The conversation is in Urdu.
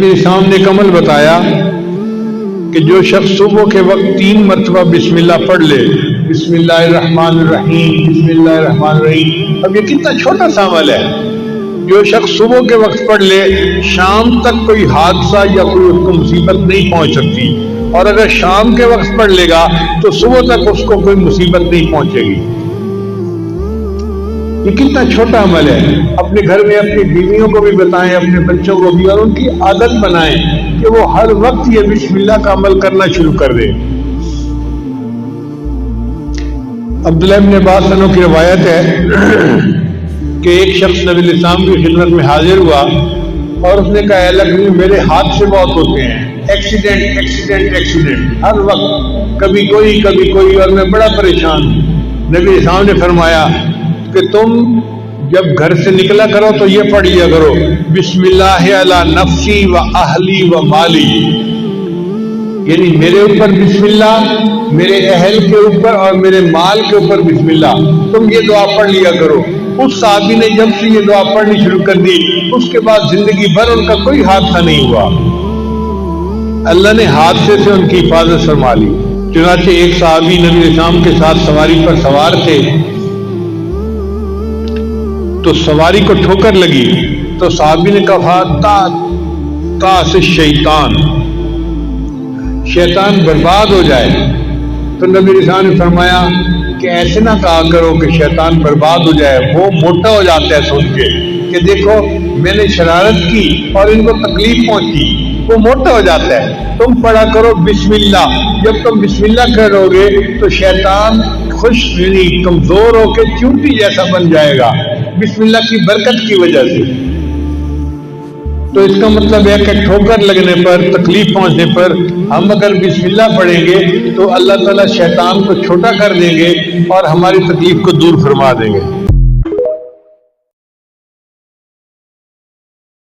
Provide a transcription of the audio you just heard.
میرے سامنے ایک عمل بتایا کہ جو شخص صبح کے وقت 3 مرتبہ بسم اللہ پڑھ لے، بسم اللہ الرحمن الرحیم، بسم اللہ الرحمن الرحیم. اب یہ کتنا چھوٹا سا عمل ہے. جو شخص صبح کے وقت پڑھ لے، شام تک کوئی حادثہ یا کوئی اس کو مصیبت نہیں پہنچ سکتی، اور اگر شام کے وقت پڑھ لے گا تو صبح تک اس کو کوئی مصیبت نہیں پہنچے گی. یہ کتنا چھوٹا عمل ہے. اپنے گھر میں اپنی بیویوں کو بھی بتائیں، اپنے بچوں کو بھی، اور ان کی عادت بنائیں کہ وہ ہر وقت یہ بسم اللہ کا عمل کرنا شروع کر دیں. عبداللہ ابن عباس عنہ کی روایت ہے کہ ایک شخص نبی علیہ السلام کی خدمت میں حاضر ہوا اور اس نے کہا، اے اللہ نبی، میرے حادثے بہت ہوتے ہیں، ایکسیڈنٹ ہر وقت، کبھی کوئی اور میں بڑا پریشان ہوں. نبی علیہ السلام نے فرمایا کہ تم جب گھر سے نکلا کرو تو یہ پڑھ لیا کرو، بسم اللہ علی نفسی و اہلی و مالی، یعنی میرے اوپر بسم اللہ، میرے اہل کے اوپر اور میرے مال کے اوپر بسم اللہ. تم یہ دعا پڑھ لیا کرو. اس صحابی نے جب سے یہ دعا پڑھنی شروع کر دی، اس کے بعد زندگی بھر ان کا کوئی حادثہ نہیں ہوا. اللہ نے حادثے سے ان کی حفاظت فرما لی. چنانچہ ایک صحابی نبی علیہ السلام کے ساتھ سواری پر سوار تھے تو سواری کو ٹھوکر لگی تو صحابی نے کہا، تا سے شیطان برباد ہو جائے. تو نبی علیہ السلام نے فرمایا کہ ایسے نہ کہا کرو کہ شیطان برباد ہو جائے، وہ موٹا ہو جاتا ہے سن کے کہ دیکھو میں نے شرارت کی اور ان کو تکلیف پہنچی، وہ موٹا ہو جاتا ہے. تم پڑھا کرو بسم اللہ. جب تم بسم اللہ کرو گے تو شیطان خوش یعنی کمزور ہو کے چونٹی جیسا بن جائے گا بسم اللہ کی برکت کی وجہ سے. تو اس کا مطلب ہے کہ ٹھوکر لگنے پر، تکلیف پہنچنے پر ہم اگر بسم اللہ پڑھیں گے تو اللہ تعالیٰ شیطان کو چھوٹا کر دیں گے اور ہماری تکلیف کو دور فرما دیں گے.